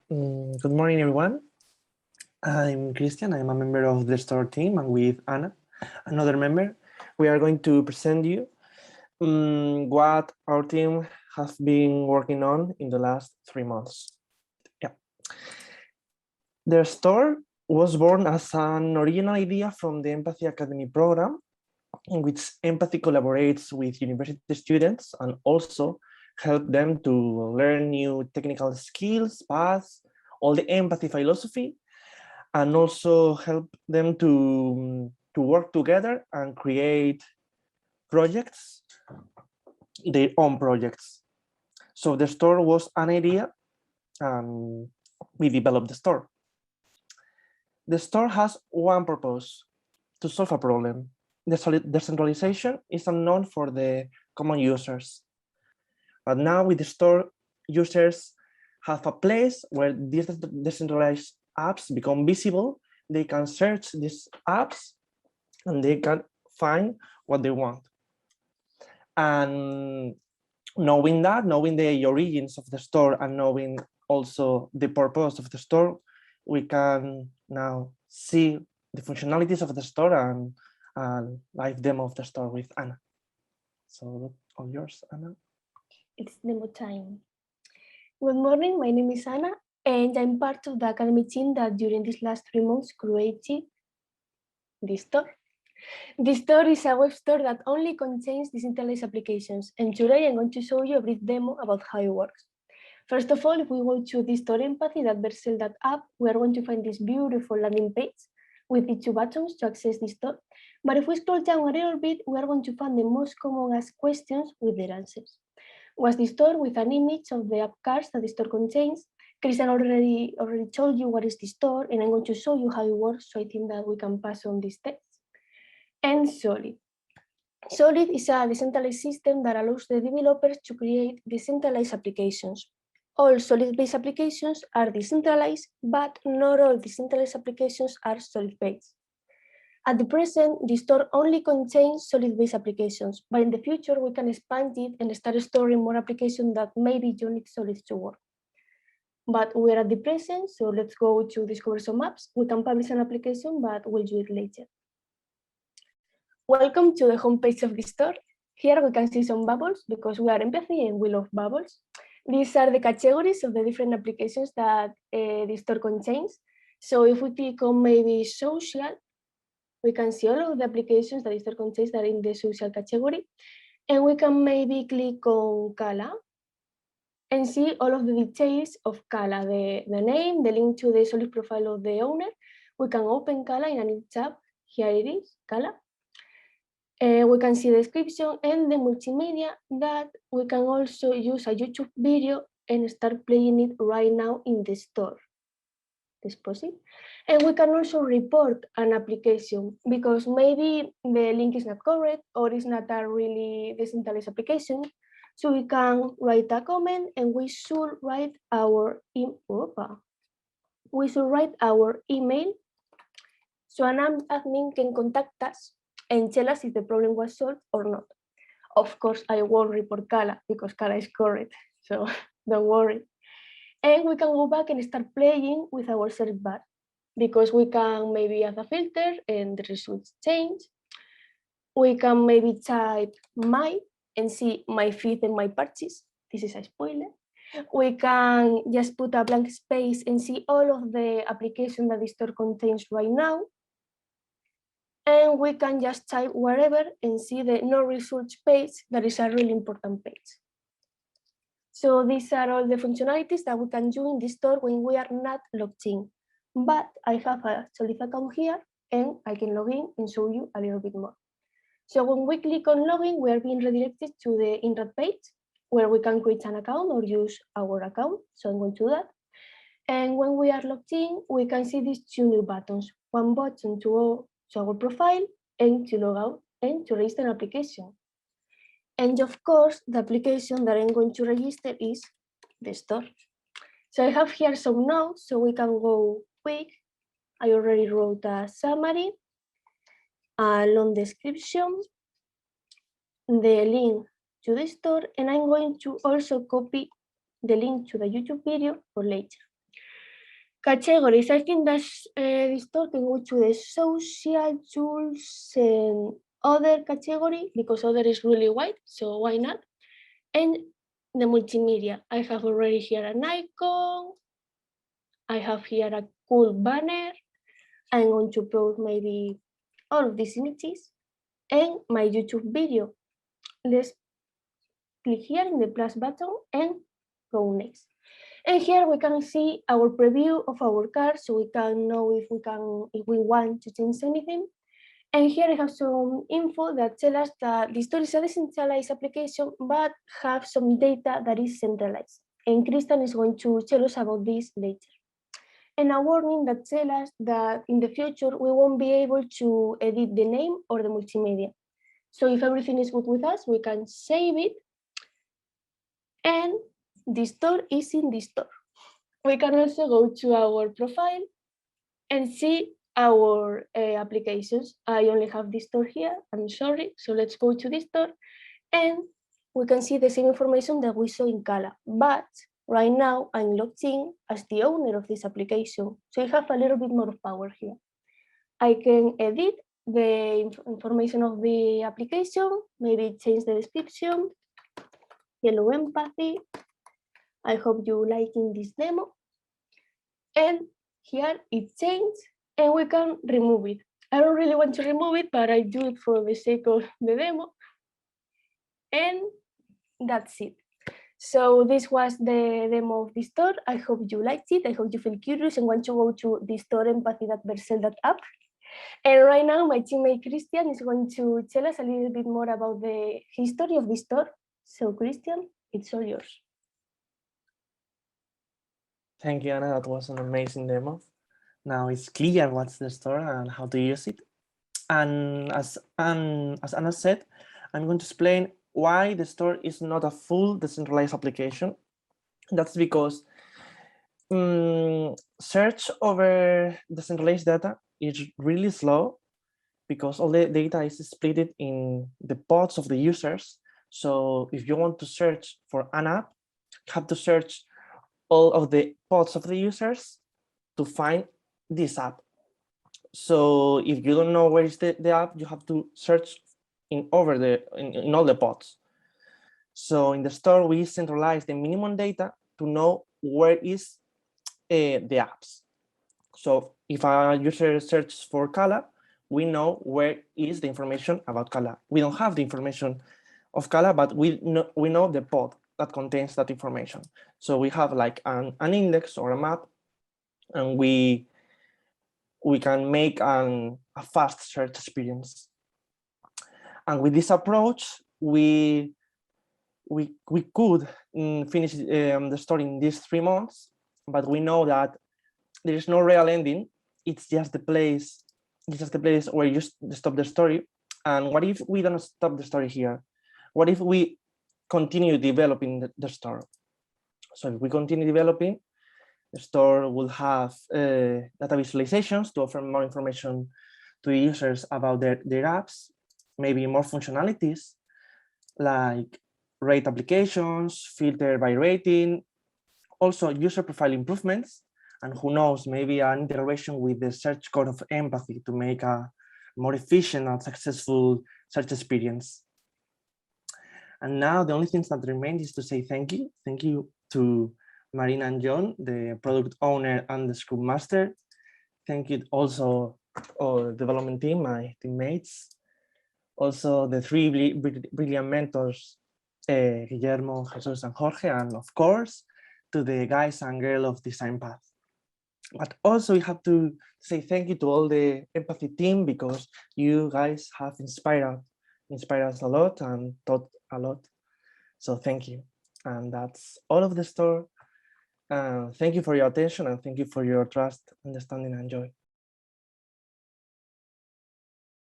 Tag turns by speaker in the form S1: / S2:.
S1: Good morning, everyone. I'm Christian. I'm a member of the store team, and with Anna, another member, we are going to present you what our team has been working on in the last 3 months. Yeah. The store was born as an original idea from the Empathy Academy program, in which empathy collaborates with university students and also help them to learn new technical skills, paths, all the empathy philosophy, and also help them to work together and create projects, their own projects. So the store was an idea and we developed the store. The store has one purpose: to solve a problem. The decentralization is unknown for the common users. But now with the store, users have a place where these decentralized apps become visible. They can search these apps and they can find what they want. And knowing the origins of the store and knowing also the purpose of the store, we can now see the functionalities of the store and live demo of the store with Anna. So all yours, Anna.
S2: It's demo time. Good morning, my name is Anna, and I'm part of the academy team that during these last 3 months created DeStore. DeStore is a web store that only contains decentralized applications, and today I'm going to show you a brief demo about how it works. First of all, if we go to DeStore Empathy, that Vercel app, we are going to find this beautiful landing page with the 2 buttons to access the store. But if we scroll down a little bit, we are going to find the most common asked questions with their answers. Was the store with an image of the app cards that the store contains? Christian already told you what is the store, and I'm going to show you how it works, so I think that we can pass on this text. And Solid. Solid is a decentralized system that allows the developers to create decentralized applications. All Solid-based applications are decentralized, but not all decentralized applications are Solid-based. At the present, the store only contains Solid-based applications, but in the future, we can expand it and start storing more applications that maybe you need Solid to work. But we're at the present, so let's go to discover some apps. We can publish an application, but we'll do it later. Welcome to the homepage of the store. Here we can see some bubbles because we are empathy and we love bubbles. These are the categories of the different applications that the store contains. So if we click on maybe social, we can see all of the applications that the store contains that are in the social category. And we can maybe click on Kala and see all of the details of Kala, the name, the link to the Solid profile of the owner. We can open Kala in a new tab. Here it is, Kala. We can see the description and the multimedia that we can also use a YouTube video and start playing it right now in the store. Let's pause it. And we can also report an application because maybe the link is not correct or it's not a really decentralized application. So we can write a comment and we should write our email so an admin can contact us and tell us if the problem was solved or not. Of course, I won't report Kala because Kala is correct, so don't worry. And we can go back and start playing with our search bar because we can maybe add a filter and the results change. We can maybe type my and see my feed and my purchase. This is a spoiler. We can just put a blank space and see all of the applications that the store contains right now. And we can just type wherever and see the no results page. That is a really important page. So these are all the functionalities that we can do in the store when we are not logged in. But I have a Solid account here and I can log in and show you a little bit more. So when we click on login, we are being redirected to the Inrad page where we can create an account or use our account. So I'm going to do that. And when we are logged in, we can see these 2 new buttons. One button to go to our profile and to log out and to register an application. And of course, the application that I'm going to register is the store. So I have here some notes so we can go quick. I already wrote a summary, a long description, the link to the store, and I'm going to also copy the link to the YouTube video for later. Categories, I think that's DeStore can go to the social tools and other category because other is really wide, so why not? And the multimedia, I have already here an icon, I have here a cool banner, I'm going to post maybe all of these images and my YouTube video. Let's click here in the plus button and go next. And here we can see our preview of our card, so we can know if we want to change anything. And here I have some info that tell us that DeStore is a decentralized application, but have some data that is centralized. And Christian is going to tell us about this later. And a warning that tells us that in the future, we won't be able to edit the name or the multimedia. So if everything is good with us, we can save it. And DeStore is in DeStore. We can also go to our profile and see our applications. I only have DeStore here, I'm sorry. So let's go to DeStore and we can see the same information that we saw in Cala. But right now I'm logged in as the owner of this application. So I have a little bit more power here. I can edit the information of the application, maybe change the description, yellow empathy. I hope you liking this demo. And here it changed and we can remove it. I don't really want to remove it, but I do it for the sake of the demo. And that's it. So this was the demo of DeStore. I hope you liked it. I hope you feel curious and want to go to destoreempathy.vercel.app. And right now my teammate Christian is going to tell us a little bit more about the history of DeStore. So Christian, it's all yours.
S1: Thank you, Anna. That was an amazing demo. Now it's clear what's DeStore and how to use it. And as Anna said, I'm going to explain why DeStore is not a full decentralized application. That's because search over decentralized data is really slow because all the data is split in the pods of the users. So if you want to search for an app, you have to search all of the pods of the users to find this app. So if you don't know where is the app, you have to search in all the pods. So in DeStore, we centralize the minimum data to know where is the apps. So if a user searches for Cala, we know where is the information about Cala. We don't have the information of Cala, but we know the pod that contains that information. So we have like an index or a map, and we can make a fast search experience. And with this approach, we could finish the story in these 3 months, but we know that there is no real ending. It's just the place where you stop the story. And what if we don't stop the story here? What if we continue developing the store? So if we continue developing, the store will have data visualizations to offer more information to the users about their apps, maybe more functionalities like rate applications, filter by rating, also user profile improvements, and who knows, maybe an integration with the search code of empathy to make a more efficient and successful search experience. And now the only things that remain is to say thank you. Thank you to Marina and John, the product owner and the Scrum Master. Thank you also our development team, my teammates. Also the 3 brilliant mentors, Guillermo, Jesus, and Jorge, and of course, to the guys and girls of Design Path. But also we have to say thank you to all the empathy team, because you guys have inspired us a lot and taught a lot. So thank you. And that's all of the store. Thank you for your attention, and thank you for your trust, understanding, and joy.